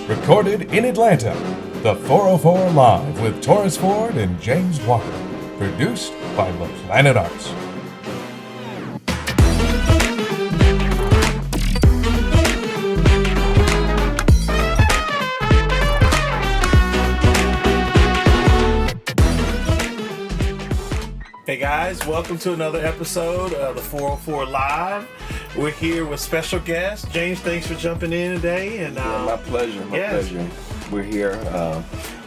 Recorded in Atlanta, the 404 Live with Taurus Ford and James Walker. Produced by The Planet Arts. Hey guys, welcome to another episode of the 404 Live. We're here with special guest James. Thanks for jumping in today. And my pleasure. My pleasure. We're here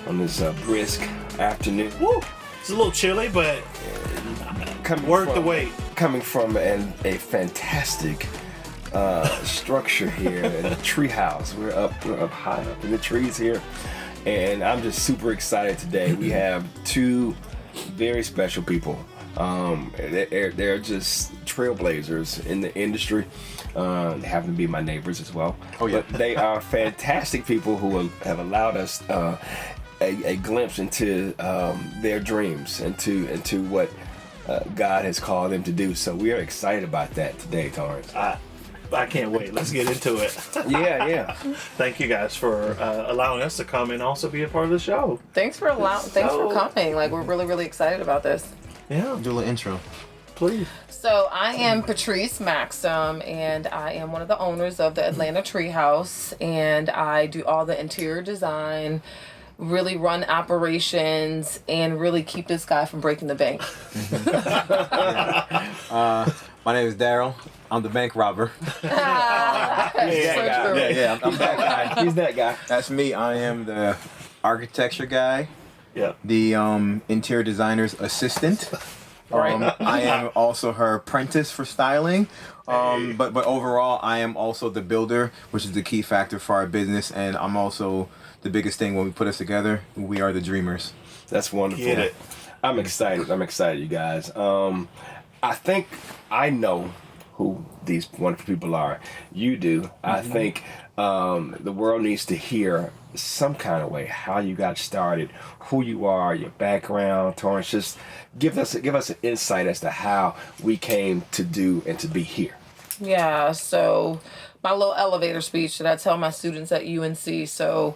on this brisk afternoon. Woo! It's a little chilly, but worth the wait. Coming from a fantastic structure here in the treehouse. We're up high up in the trees here, and I'm just super excited today. We have two very special people. They're just trailblazers in the industry. They happen to be my neighbors as well. Oh yeah. But they are fantastic people who have allowed us a glimpse into their dreams, into what God has called them to do. So we are excited about that today, Torrance. I can't wait. Let's get into it. Yeah. Thank you guys for allowing us to come and also be a part of the show. Thanks for coming. Like, we're really excited about this. Yeah. Do a little intro, please. So I am Patrice Maxam, and I am one of the owners of the Atlanta Treehouse, and I do all the interior design, really run operations, and really keep this guy from breaking the bank. My name is Darrel. I'm the bank robber. I'm that guy. He's that guy. That's me. I am the architecture guy. Yeah. The interior designer's assistant. I am also her apprentice for styling. But overall, I am also the builder, which is the key factor for our business, and I'm also the biggest thing when we put us together. We are the dreamers. That's wonderful. Get it. I'm excited, you guys. I think I know who these wonderful people are. You do. Mm-hmm. I think the world needs to hear some kind of way how you got started, who you are, your background. Torrance, just give us an insight as to how we came to do and to be here. Yeah, so my little elevator speech that I tell my students at UNC. So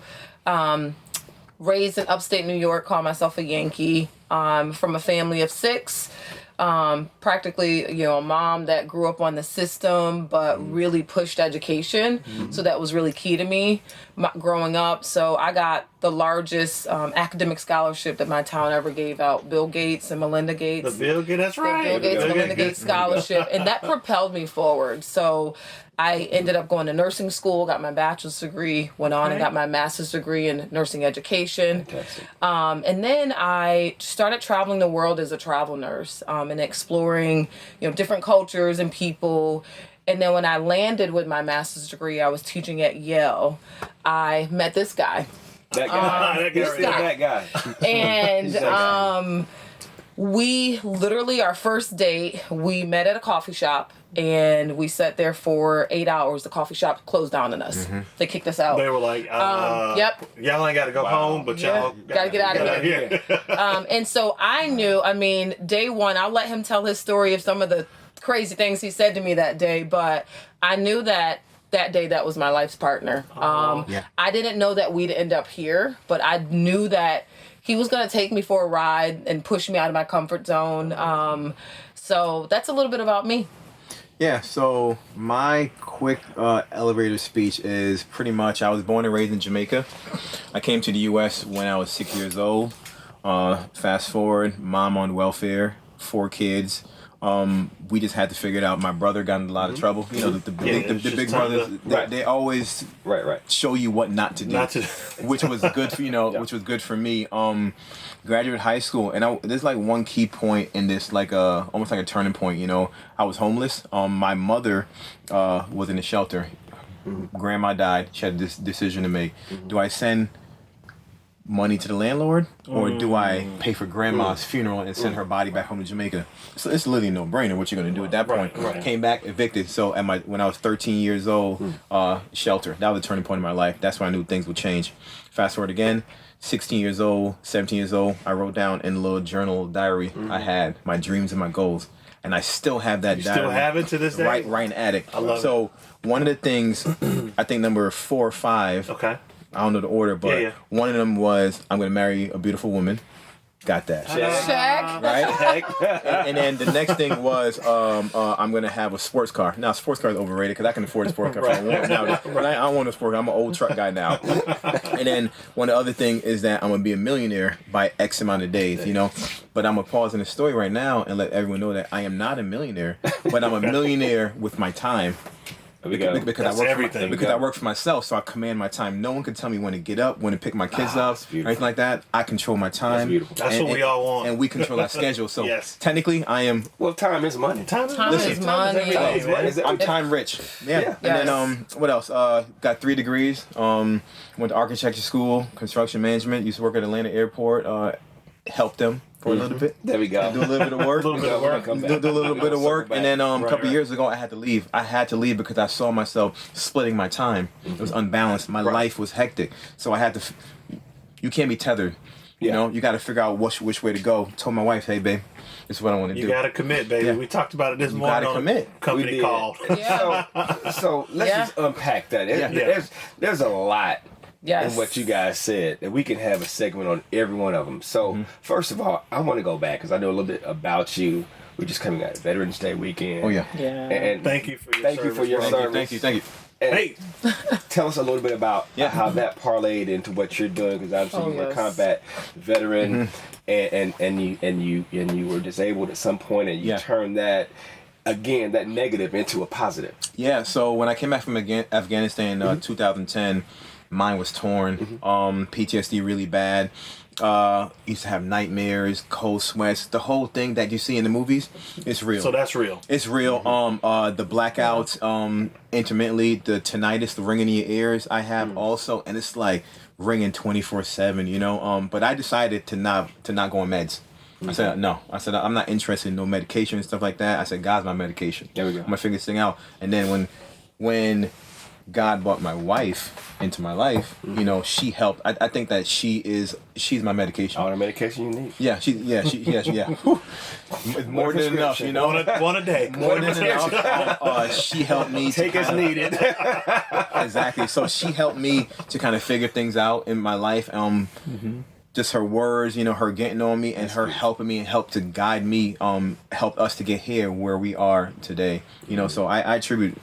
raised in upstate New York, call myself a Yankee. From a family of 6. Practically, a mom that grew up on the system, but really pushed education. Mm-hmm. So that was really key to me growing up. So I got the largest academic scholarship that my town ever gave out. Bill Gates and Melinda Gates. The Bill Gates, that's right. Bill Gates and Melinda Gates scholarship. And that propelled me forward. So I ended up going to nursing school, got my bachelor's degree, went on and got my master's degree in nursing education. And then I started traveling the world as a travel nurse and exploring, different cultures and people. And then when I landed with my master's degree, I was teaching at Yale. I met this guy. That guy. And we literally, our first date, we met at a coffee shop. And we sat there for 8 hours. The coffee shop closed down on us. Mm-hmm. They kicked us out. They were like, yep. Y'all ain't got to go home, but y'all got to get out of here. And so I knew, day one, I'll let him tell his story of some of the crazy things he said to me that day, but I knew that day that was my life's partner. I didn't know that we'd end up here, but I knew that he was going to take me for a ride and push me out of my comfort zone. So that's a little bit about me. Yeah, so my quick elevator speech is pretty much, I was born and raised in Jamaica. I came to the U.S. when I was 6 years old. Fast forward, mom on welfare, 4 kids. We just had to figure it out. My brother got in a lot of trouble. The big brothers, they always show you what not to do, which was good for which was good for me. Graduate high school, and there's like one key point in this, like almost like a turning point. I was homeless. My mother was in a shelter. Mm-hmm. Grandma died. She had this decision to make. Mm-hmm. Do I send money to the landlord, or do I pay for grandma's funeral and send her body back home to Jamaica? So it's literally no brainer what you're gonna do at that point. Right. Came back evicted. So when I was 13 years old, shelter. That was a turning point in my life. That's when I knew things would change. Fast forward again, 16 years old, 17 years old, I wrote down in a little journal diary I had my dreams and my goals. And I still have that diary. Still have it to this day? Right in the attic. I love it. So one of the things, I think number 4 or 5, I don't know the order, but one of them was I'm gonna marry a beautiful woman. Got that. Check. Right? and then the next thing was I'm gonna have a sports car. Now sports car is overrated because I can afford a sports car if I want nowadays. But I don't want a sports car. I'm an old truck guy now. And then one of the other thing is that I'm gonna be a millionaire by X amount of days, you know. But I'm gonna pause in the story right now and let everyone know that I am not a millionaire, but I'm a millionaire with my time. Because I work for myself, so I command my time. No one can tell me when to get up, when to pick my kids up, or anything like that. I control my time. That's beautiful. That's what we all want. And we control our schedule. So technically, I am. Well, time is money. Time is money. I'm time rich. Yeah. And then what else? Got 3 degrees. Went to architecture school, construction management. Used to work at Atlanta Airport. Helped them for a little bit. There we go. Do a little bit of work. Do a little bit of work. And then a couple years ago, I had to leave. I had to leave because I saw myself splitting my time. It was unbalanced. My life was hectic. So I had to. You can't be tethered. You know, you got to figure out which way to go. Told my wife, hey, babe, this is what I want to do. You got to commit, baby. Yeah. We talked about it this morning on commit. company call. So let's just unpack that. There's a lot. Yes. And what you guys said, that we can have a segment on every one of them. So, first of all, I want to go back because I know a little bit about you. We're just coming out of Veterans Day weekend. Oh, yeah. And thank you for your service. Thank you. And Hey, tell us a little bit about how that parlayed into what you're doing, because obviously you're a combat veteran, and you were disabled at some point, and you turned that negative into a positive. Yeah. So when I came back from Afghanistan in 2010. Mine was torn. PTSD really bad. Used to have nightmares, cold sweats. The whole thing that you see in the movies, it's real. so that's real. It's real. The blackouts, intermittently, the tinnitus, the ringing in your ears. I have also, and it's like ringing 24/7. You know. But I decided to not go on meds. I said no. I said I'm not interested in no medication and stuff like that. I said God's my medication. There we go. I'm gonna figure this thing out. And then when God brought my wife into my life, you know, she helped. I think that she's my medication. All the medication you need. Yeah, she. Whew. More than enough, you know. One a day. More than enough. She helped me Take as needed. Exactly. So she helped me to kind of figure things out in my life. Just her words, you know, her getting on me and her helping me and help to guide me, helped us to get here where we are today. You know, so I attribute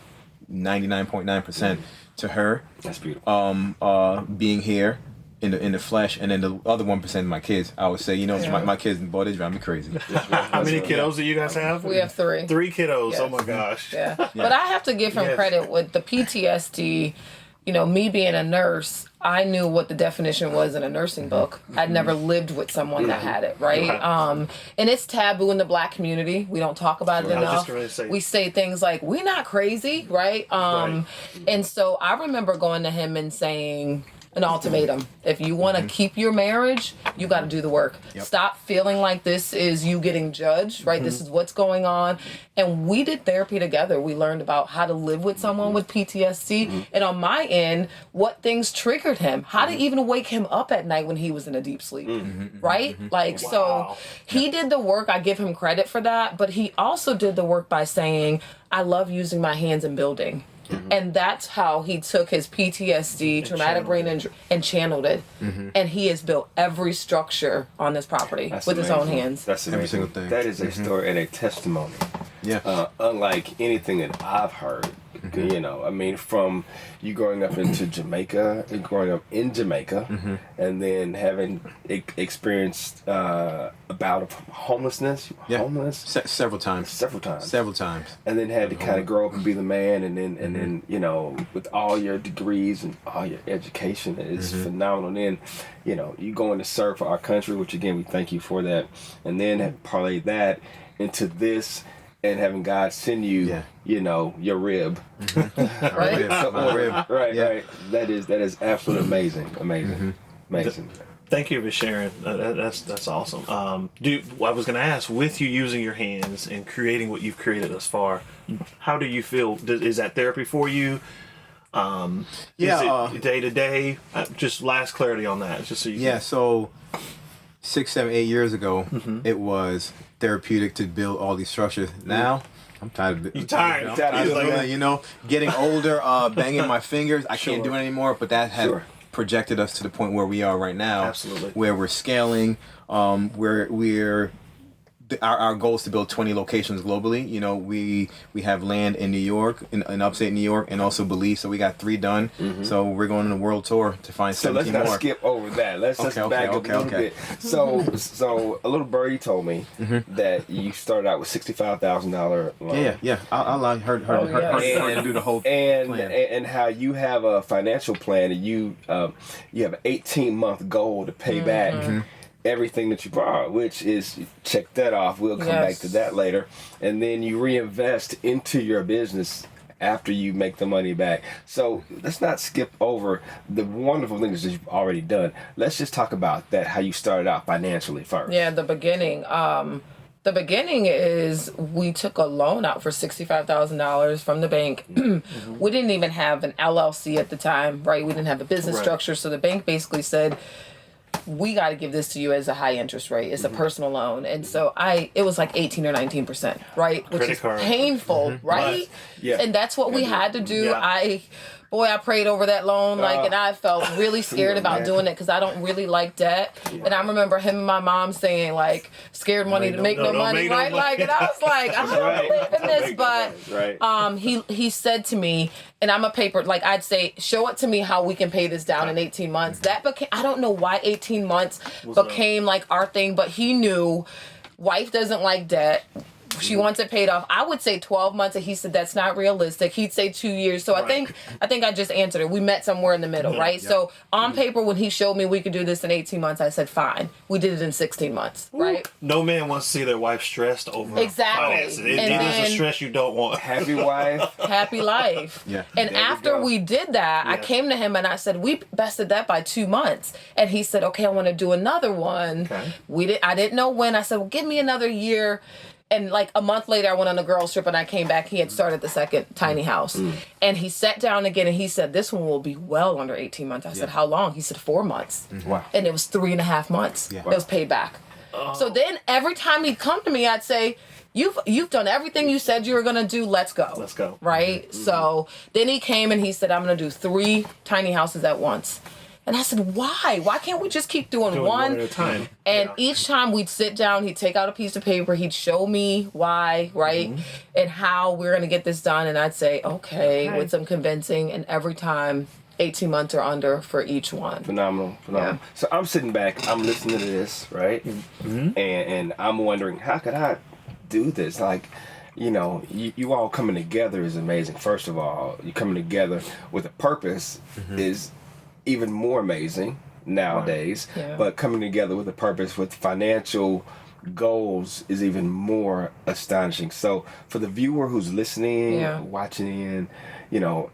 99.9% to her. That's beautiful. Being here in the flesh, and then the other 1% my kids. I would say, you know, my kids, boy, they drive me crazy. How many kiddos do you guys have? We have 3. 3 kiddos. Yes. Oh my gosh. Yeah. But I have to give him credit with the PTSD. You know, me being a nurse, I knew what the definition was in a nursing book. I'd never lived with someone that had it, right? And it's taboo in the Black community. We don't talk about it enough. We say things like, we're not crazy, right? And so I remember going to him and saying an ultimatum. If you want to keep your marriage, you got to do the work. Stop feeling like this is you getting judged, right? This is what's going on. And we did therapy together. We learned about how to live with someone with PTSD. And on my end, what things triggered him, how to even wake him up at night when he was in a deep sleep, right? Like, so he did the work. I give him credit for that. But he also did the work by saying, I love using my hands in building. And that's how he took his PTSD, traumatic brain injury, and channeled it. And he has built every structure on this property with his own hands. That's amazing. Every single thing. That is a story and a testimony. Yeah. Unlike anything that I've heard. You know, I mean, from you growing up in Jamaica, and then having experienced a bout of homelessness, several times, and then had to kind of grow up and be the man, and then you know, with all your degrees and all your education, it's phenomenal. And then, you know, you going to serve for our country, which again we thank you for that, and then parlay that into this. And having God send you, you know, your rib, Right? Right. That is absolutely amazing. Thank you for sharing. That's awesome. I was going to ask, with you using your hands and creating what you've created thus far, how do you feel? Is that therapy for you? Is it day to day? Just last clarity on that, just so you. Yeah. So 6, 7, 8 years ago, it was therapeutic to build all these structures. Now, I'm tired of it. You tired? You know, getting older, banging my fingers. I can't do it anymore. But that had projected us to the point where we are right now. Absolutely. Where we're scaling, our goal is to build 20 locations globally. You know, we have land in New York, in upstate New York, and also Belize. So we got 3 done. So we're going on a world tour to find 17 more. So let's not skip over that. Let's just back up a little bit. So a little birdie told me that you started out with $65,000 loan. Yeah. I heard to do the whole plan. And how you have a financial plan and you have an 18-month goal to pay back everything that you borrow, which is, check that off. We'll come back to that later. And then you reinvest into your business after you make the money back. So let's not skip over the wonderful things that you've already done. Let's just talk about that, how you started out financially first. Yeah, the beginning. The beginning is we took a loan out for $65,000 from the bank. We didn't even have an LLC at the time, right? We didn't have a business structure. So the bank basically said, we got to give this to you as a high interest rate. It's a personal loan. And so it was like 18 or 19%, right? Which Credit is card. painful, right? Yeah. And that's what we had to do. Yeah. I prayed over that loan, and I felt really scared about doing it because I don't really like debt. Yeah. And I remember him and my mom saying, like, scared money to make no money, right? Like, and I was like, I don't believe in this. But he said to me, and I'm a paper, like, I'd say, show it to me how we can pay this down in 18 months. That became, I don't know why 18 months became like our thing, but he knew wife doesn't like debt. She wants it paid off. I would say 12 months, and he said that's not realistic. He'd say 2 years. So I think I just answered it. We met somewhere in the middle, right? Yeah. So on paper, when he showed me we could do this in 18 months, I said fine. We did it in 16 months, right? No man wants to see their wife stressed over finances. It is a stress you don't want. Happy wife, happy life. Yeah. And after we did that, I came to him and I said, we bested that by 2 months. And he said, okay, I want to do another one. Okay. I didn't know when. I said, well, give me another year. And like a month later, I went on a girls trip and I came back. He had started the second tiny house. And he sat down again and he said, this one will be well under 18 months. I said, how long? He said, 4 months. Wow. And it was 3.5 months. It was paid back. So then every time he'd come to me, I'd say, you've done everything you said you were going to do. Let's go. Let's go. Right? So then he came and he said, I'm going to do 3 tiny houses at once. And I said, why? Why can't we just keep doing one at a time? And each time we'd sit down, he'd take out a piece of paper, he'd show me why, right? And how we're going to get this done. And I'd say, okay, with some convincing. And every time, 18 months or under for each one. Phenomenal. Yeah. So I'm sitting back, I'm listening to this, right? And I'm wondering, how could I do this? Like, you know, you all coming together is amazing. First of all, you coming together with a purpose is even more amazing nowadays. But coming together with a purpose, with financial goals, is even more astonishing. So for the viewer who's listening, watching in, you know,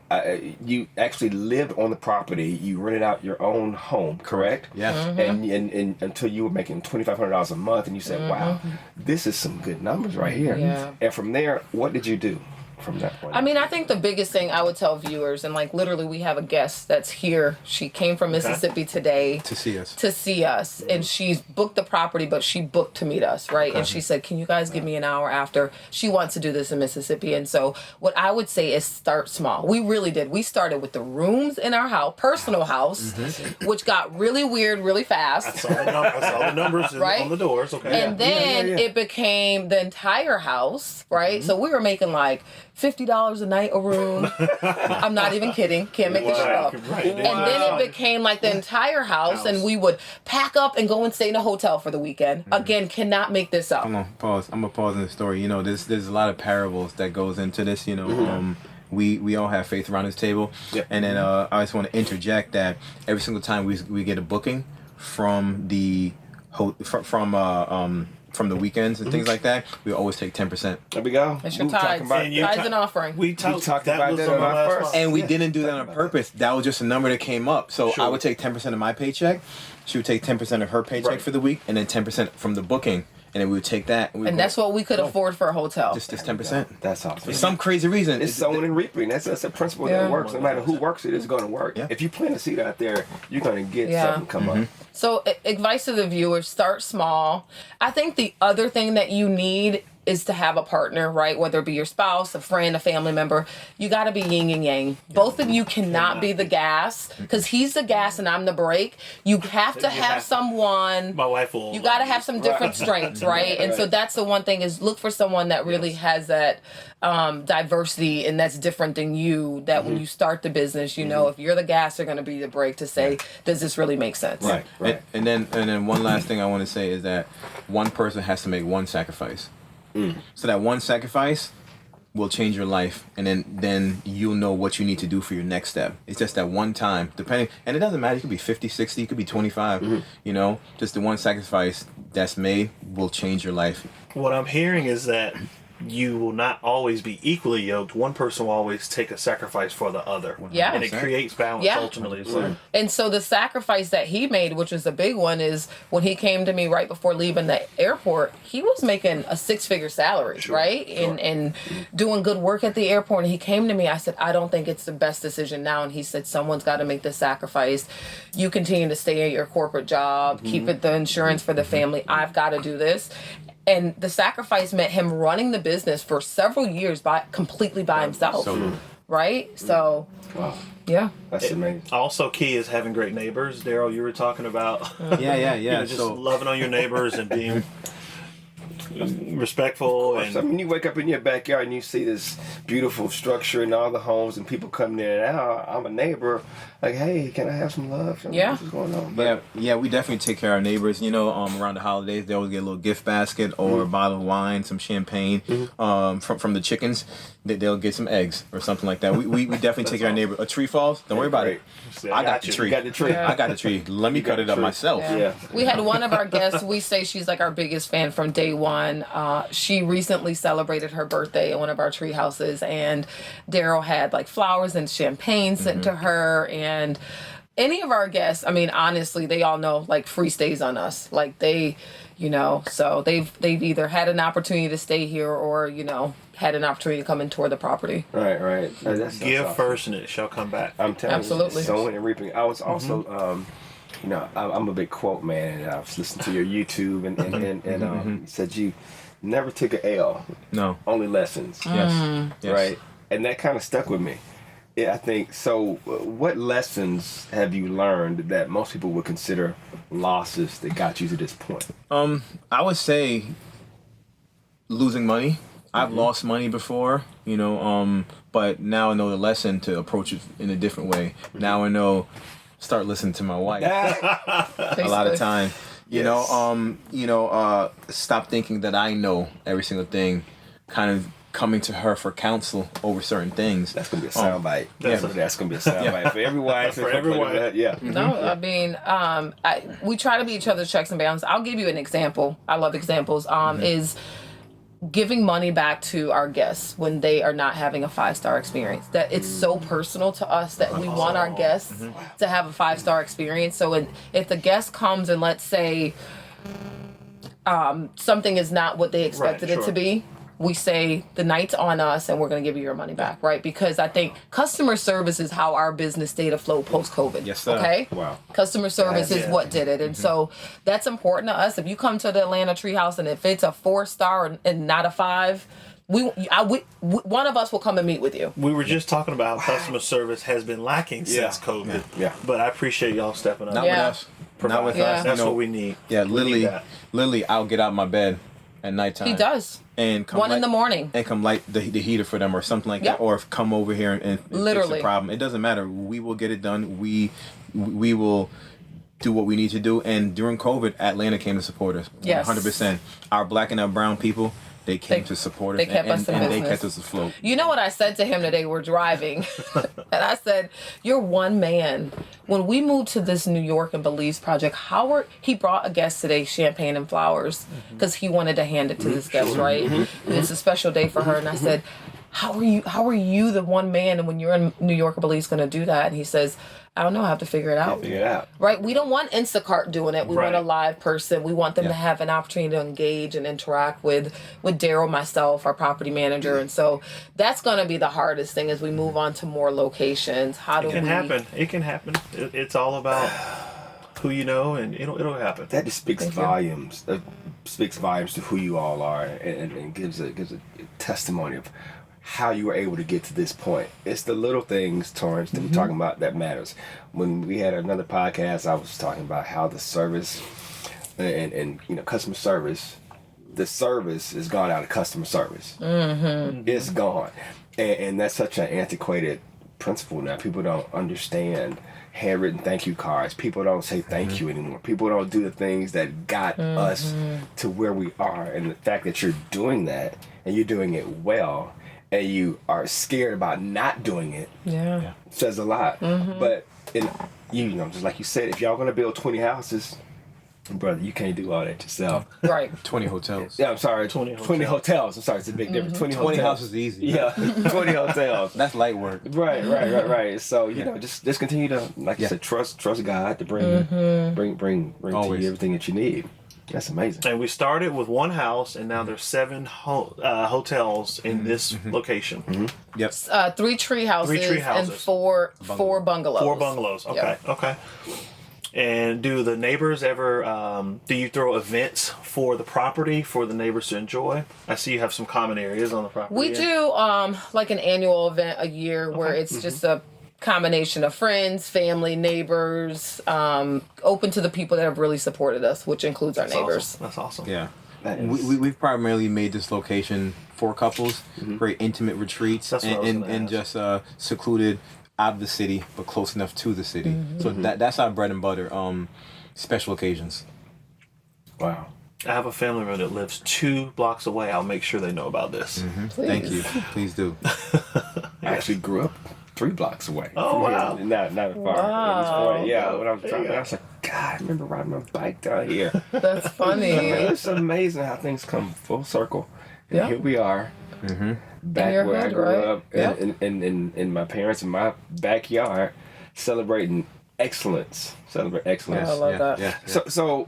you actually lived on the property. You rented out your own home, correct? Yeah. And until you were making $2,500 a month, and you said, wow, this is some good numbers right here. Yeah. And from there, what did you do from that point? I mean, I think the biggest thing I would tell viewers, and like literally we have a guest that's here. She came from Mississippi today to see us. And she's booked the property, but she booked to meet us, right? And she said, can you guys give me an hour after? She wants to do this in Mississippi. And so what I would say is start small. We really did. We started with the rooms in our house, personal house, which got really weird really fast. I saw the numbers right? on the doors. Okay. And then it became the entire house, right? So we were making like $50 a night a room. I'm not even kidding. Can't make this shit up. Right. And then it became like the entire house, and we would pack up and go and stay in a hotel for the weekend. Again, cannot make this up. I'm gonna pause in the story. You know, there's a lot of parables that goes into this. You know, we all have faith around this table, and then I just want to interject that every single time we get a booking from the from the weekends and things like that, we always take 10%. There we go. It's your tithes. Tithes and offering. We talked about that on our first. And we didn't do that on purpose. That was just a number that came up. So I would take 10% of my paycheck. She would take 10% of her paycheck for the week, and then 10% from the booking. And then we would take that. And that's what we could afford for a hotel. Just 10%. That's awesome. For some crazy reason. It's sowing and reaping. That's a principle that works. No matter who works it, it's going to work. Yeah. If you plant a seed out there, you're going to get something come up. So advice to the viewers, start small. I think the other thing that you need is to have a partner, right? Whether it be your spouse, a friend, a family member, you got to be yin and yang. Both of you cannot be the gas, because he's the gas and I'm the brake. You have to have someone. My wife will. You got to have some different strengths, right? And so that's the one thing, is look for someone that really has that diversity and that's different than you, that when you start the business, you know, if you're the gas, they're going to be the brake to say, does this really make sense? Right. And then one last thing I want to say is that one person has to make one sacrifice. So that one sacrifice will change your life, and then you'll know what you need to do for your next step. It's just that one time, depending, and it doesn't matter, you could be 50, 60, you could be 25, you know, just the one sacrifice that's made will change your life. What I'm hearing is that you will not always be equally yoked. One person will always take a sacrifice for the other. Yeah. And it creates balance ultimately. So. And so the sacrifice that he made, which was a big one, is when he came to me right before leaving the airport, he was making a 6-figure salary, right? And doing good work at the airport. And he came to me, I said, I don't think it's the best decision now. And he said, someone's got to make the sacrifice. You continue to stay at your corporate job, keep it the insurance for the family. I've got to do this. And the sacrifice meant him running the business for several years completely by himself, right? So, yeah. That's amazing. Also, key is having great neighbors. Darrell, you were talking about just So loving on your neighbors and being respectful. I mean, you wake up in your backyard and you see this beautiful structure and all the homes and people coming in and out. I'm a neighbor. Like, hey, can I have some love? What's going on? But, we definitely take care of our neighbors. You know, around the holidays, they always get a little gift basket or a bottle of wine, some champagne. From the chickens, they'll get some eggs or something like that. We definitely take care of our neighbors. A tree falls, don't worry about it. I got the tree. You got the tree. I got the tree. Let me cut it up myself. Yeah. We had one of our guests, we say she's like our biggest fan from day one. She recently celebrated her birthday in one of our tree houses, and Darrell had like flowers and champagne sent to her. And any of our guests, I mean, honestly, they all know like free stays on us. Like they, you know, so they've either had an opportunity to stay here or, you know, had an opportunity to come and tour the property. Right. That's Give awesome. first and it shall come back. I'm telling Absolutely. you, sowing and reaping. I was also, you know, I'm a big quote man, and I was listening to your YouTube, and you said you never took an L. No. Only lessons. Yes. Right? And that kind of stuck with me. Yeah, I think so. What lessons have you learned that most people would consider losses that got you to this point? I would say losing money. I've lost money before, you know, but now I know the lesson to approach it in a different way. Now I know, start listening to my wife a lot of time. You know, stop thinking that I know every single thing, kind of coming to her for counsel over certain things. That's gonna be a soundbite. That's gonna be a soundbite for every wife. For everyone. Yeah. No, I mean, we try to be each other's checks and balances. I'll give you an example. I love examples. Is giving money back to our guests when they are not having a 5-star experience. That it's so personal to us that we want our guests to have a 5-star experience. So if the guest comes and let's say something is not what they expected it to be, we say the night's on us and we're going to give you your money back, right? Because I think customer service is how our business stayed afloat post-COVID. Yes, sir. Okay? Wow. Customer service is what did it. And so that's important to us. If you come to the Atlanta Treehouse and if it's a 4-star and not a 5, one of us will come and meet with you. We were just talking about how customer service has been lacking since COVID. Yeah. But I appreciate y'all stepping up. Not with us. Not with us. That's You know, what we need. Yeah, We need that. literally, I'll get out of my bed at nighttime. He does. And come 1 in the morning. And come light the heater for them or something like that, or come over here and fix Literally. the problem. It doesn't matter. We will get it done. We will do what we need to do. And during COVID, Atlanta came to support us. Yes. 100%. Our black and our brown people, they came to support us. They kept us in and they business. kept us afloat. You know what I said to him today? We're driving. And I said, you're one man. When we moved to this New York and Belize project, he brought a guest today champagne and flowers because he wanted to hand it to this guest, right? And it's a special day for her. And I said, how are you the one man, and when you're in New York or Belize going to do that? And he says, I don't know, I have to figure it out. Figure it out. Right? We don't want Instacart doing it. We want a live person. We want them to have an opportunity to engage and interact with Darrell, myself, our property manager. And so that's going to be the hardest thing as we move on to more locations. How do It can happen. It can happen. It's all about who you know, and it'll happen. That just speaks Thank you. volumes. That speaks volumes to who you all are, and gives a testimony of how you were able to get to this point. It's the little things, Torrance, that we're talking about that matters. When we had another podcast, I was talking about how the service and customer service, the service is gone out of customer service. It's gone, and that's such an antiquated principle now. People don't understand handwritten thank you cards. People don't say thank you anymore. People don't do the things that got us to where we are, and the fact that you're doing that and you're doing it well, and you are scared about not doing it, says a lot. But just like you said, if y'all gonna build 20 houses, brother, you can't do all that yourself. Right. 20 hotels. Yeah, I'm sorry. 20 hotels. I'm sorry, it's a big difference. 20 hotels. houses is easy. Yeah, 20 hotels. That's light work. Right. So just continue to, like you said, trust God to bring to Always. you everything that you need. That's amazing. And we started with one house, and now there's 7 hotels in this location. Yep. 3 tree houses, 3 tree and houses. 4 bungalows. 4 bungalows. Okay. Yeah. Okay. And do the neighbors ever? Do you throw events for the property for the neighbors to enjoy? I see you have some common areas on the property. We do like an annual event a year where it's just a combination of friends, family, neighbors, open to the people that have really supported us, which includes our neighbors. Awesome. That's awesome. Yeah. That is- We've primarily made this location for couples, very intimate retreats, That's what I was and gonna just secluded out of the city, but close enough to the city. So Mm-hmm. that's our bread and butter. Special occasions. Wow. I have a family member that lives 2 blocks away. I'll make sure they know about this. Thank you. Please do. I actually grew up 3 blocks away. Oh, from wow. here. Not far. Wow. Yeah, when I was talking, I was like, God, I remember riding my bike down here. That's funny. It's amazing how things come full circle. And Yeah. here we are. Back your where I hood, grew right? up, Yep. in my parents in my backyard, celebrating excellence. Celebrate excellence. I love that. Yeah. So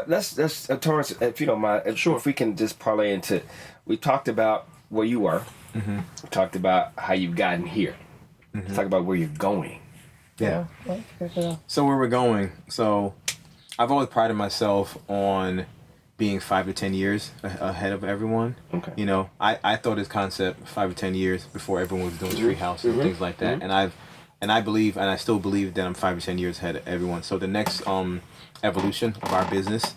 let's Torrance, if you don't mind, if we can just parlay into. We talked about where you were. We talked about how you've gotten here. Let's talk about where you're going. Yeah. So where we're going. So I've always prided myself on being 5 to 10 years ahead of everyone. Okay. You know, I thought this concept 5 to 10 years before everyone was doing treehouse and things like that. And I believe, and I still believe that I'm 5 to 10 years ahead of everyone. So the next evolution of our business,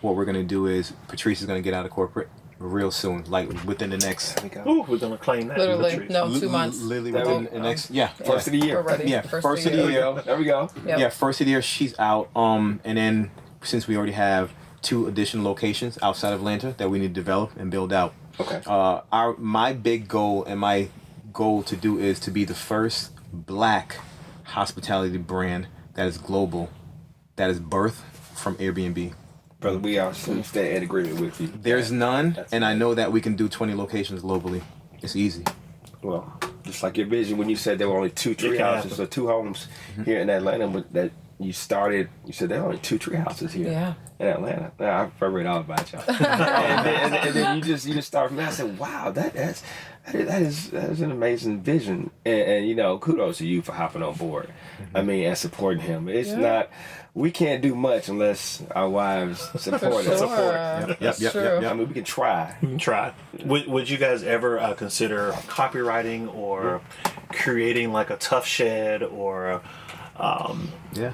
what we're gonna do is Patrice is gonna get out of corporate real soon, like within the next. There we go. Ooh, we're gonna claim that. Literally, Patrice. no, 2 months. Literally There within we the next. Yeah. First of the year. We're ready. Yeah, first of the There we year. go. There we go. Yep. Yeah, first of the year she's out. And then since we already have 2 additional locations outside of Atlanta that we need to develop and build out. Okay. My big goal and my goal to do is to be the first Black hospitality brand that is global, that is birthed from Airbnb. Brother, we are stay in agreement with you. There's none, That's and I know that we can do 20 locations globally. It's easy. Well, just like your vision when you said there were only 2 tree can houses happen. or 2 homes here in Atlanta, but that you started. You said there are only 2 tree houses here Yeah. in Atlanta. Now I read all about y'all, and then you just start from there. I said, wow, that is an amazing vision, and kudos to you for hopping on board. I mean, and supporting him. It's not. We can't do much unless our wives support us. Yep. I mean, we can try. You can try. Would you guys ever consider copywriting or creating like a tough shed or Yeah.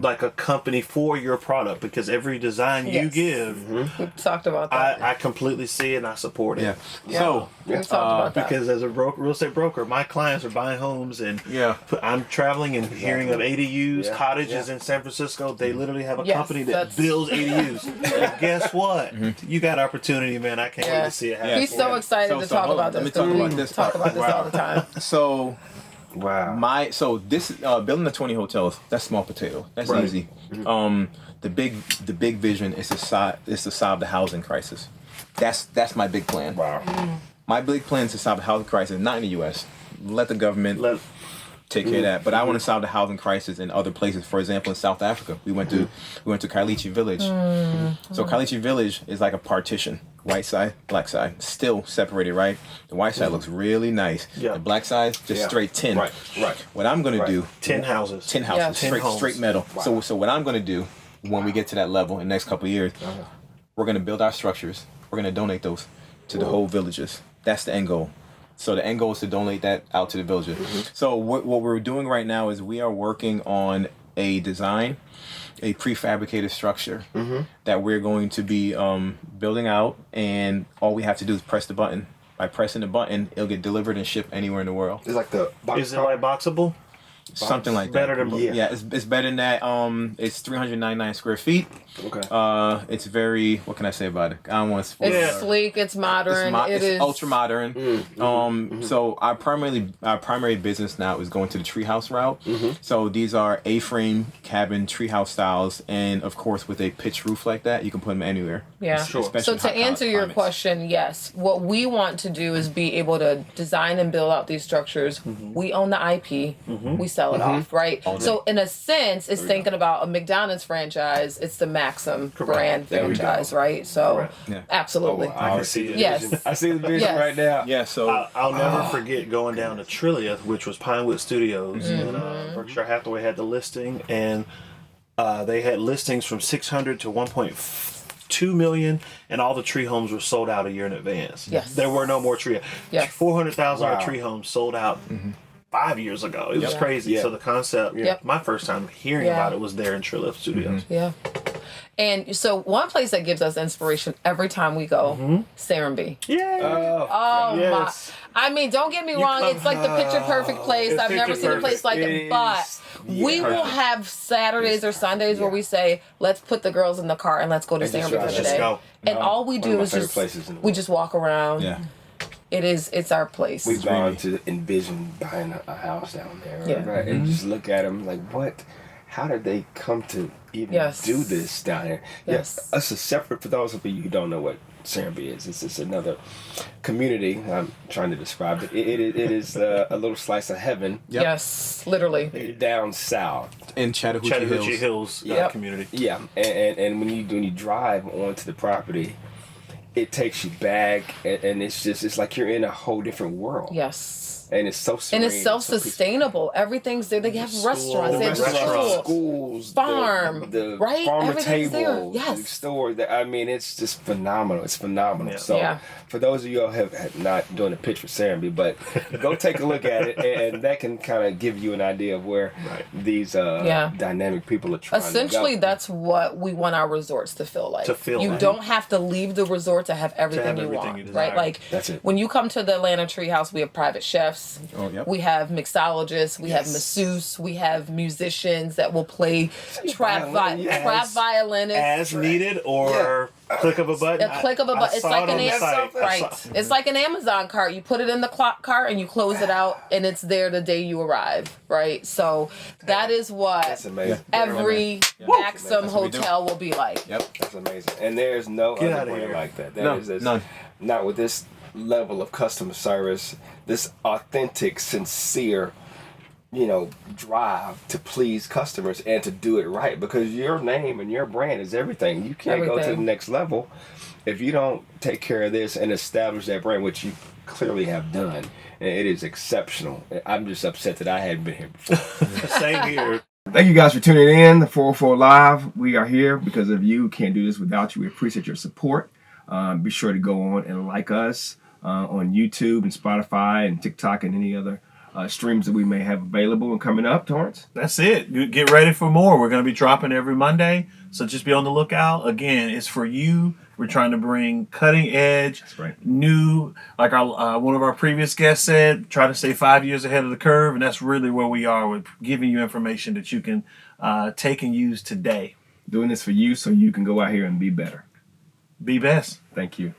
like a company for your product? Because every design you Yes. give, We talked about that. I completely see it and I support it. Yeah. So, we talked about that. Because as a real estate broker, my clients are buying homes and I'm traveling and hearing of ADUs, cottages in San Francisco. They literally have a Yes, company that that's- builds ADUs. And guess what? You got opportunity, man. I can't wait to see it happen. He's so excited So- to so talk hold on. about this. Let me talk We about this. talk about this all the time. so Wow. this building the 20 hotels, that's small potato. That's Right. easy. The big vision is to solve the housing crisis. That's my big plan. Wow. My big plan is to solve the housing crisis, not in the U.S. Let the government take care of that. But I want to solve the housing crisis in other places. For example, in South Africa, we went to Kailichi Village. So Kailichi Village is like a partition, white side, black side, still separated, right? The white side looks really nice. Yeah. The black side just straight tin. Right. What I'm gonna do, 10 houses. 10 houses, Yeah. 10 homes. straight metal. Wow. So what I'm gonna do when we get to that level in the next couple of years, we're gonna build our structures. We're gonna donate those to the whole villages. That's the end goal. So the end goal is to donate that out to the villages. So what we're doing right now is we are working on a design, a prefabricated structure that we're going to be building out, and all we have to do is press the button. By pressing the button, it'll get delivered and shipped anywhere in the world. It's like the box Is it like boxable? Something like Better that. than Yeah, it's better than that. It's 399 square feet. Okay. It's very. What can I say about it? I don't want to spoil It's it. sleek. It's modern. It's It is ultra modern. So our primary business now is going to the treehouse route. So these are A-frame cabin treehouse styles, and of course with a pitch roof like that, you can put them anywhere. Yeah. Especially So in to hot answer your climates. question, yes. What we want to do is be able to design and build out these structures. We own the IP. We sell it off, right? So in a sense, it's thinking about a McDonald's franchise. It's the Maxam brand There we go. franchise, right? So Correct. Yeah. absolutely. I can see the Yes. vision. I see the vision Yes. right now. Yeah. So I'll never forget going down to Trillia, which was Pinewood Studios, and Berkshire Hathaway had the listing, and they had listings from 600 to 1.2 million, and all the tree homes were sold out a year in advance. Yes. There were no more tree. Yes. 400,000 Wow. tree homes sold out 5 years ago. It was Yep. crazy. Yeah. So the concept, Yep. my first time hearing Yeah. about it was there in Trillia Studios. Yeah. And so one place that gives us inspiration every time we go, Serenbe. Yeah. Oh Yes. my! I mean, don't get me wrong. come- It's like the picture perfect place. It's I've never picture seen a perfect. place like it. It But is. we Yeah. will have Saturdays or Sundays where Yeah. we say, "Let's put the girls in the car and let's go to And just Serenbe drive. for the Let's day." go. And all we One of do my is favorite just places in the we world. just walk around. yeah. It's our place. We've gone to envision buying a house down there, Yeah. right? And just look at them like, what? How did they come to even Yes. do this down here? Yes. Yes, us is separate. For those of you who don't know what Serenbe is, it's just another community. I'm trying to describe it. It is a little slice of heaven Yep. Yes, literally. down south. In Chattahoochee Chattahoochee Hills. Hills Yep. community. Yeah, and when you drive onto the property, it takes you back, and it's like you're in a whole different world. Yes. And it's so serene. And it's self-sustainable. Everything's there. They have restaurants. They have restaurants. schools. Schools, Farm, the right? farmer Everything's there. table, Yes. the store. I mean, it's just phenomenal. It's phenomenal. Yeah. So, Yeah. for those of you who have not doing a pitch for Serenbe, but go take a look at it, and that can kind of give you an idea of where these Yeah. dynamic people are trying Essentially, to go. that's what we want our resorts to feel like. To feel you like. don't have to leave the resort to have everything, you want, everything you desire. right? Like That's it. when you come to the Atlanta Treehouse, we have private chefs. Oh, yep. We have mixologists. We have Yes. masseuse. We have musicians that will play violin, yes. trap violinists. As needed, or click of a button. A click of a button. It's saw like it on an the site. right. It's like an Amazon cart. You put it in the cart and you close it out, and it's there the day you arrive. Right. So that is what That's amazing. every Maxam That's what we do. hotel will be like. Yep. That's amazing. And there's no Get other outta brand here. like that. No, none. Not with this level of customer service, this authentic, sincere, drive to please customers and to do it right, because your name and your brand is everything. You can't go to the Everything. next level if you don't take care of this and establish that brand, which you clearly have done. And it is exceptional. I'm just upset that I hadn't been here before. Same here. Thank you guys for tuning in. The 404 Live. We are here because of you. Can't do this without you. We appreciate your support. Be sure to go on and like us on YouTube and Spotify and TikTok and any other streams that we may have available and coming up, Torrance. That's it. You get ready for more. We're going to be dropping every Monday, so just be on the lookout. Again, it's for you. We're trying to bring cutting edge, right. new, like our one of our previous guests said, try to stay 5 years ahead of the curve, and that's really where we are with giving you information that you can take and use today. Doing this for you so you can go out here and be better. Be best. Thank you.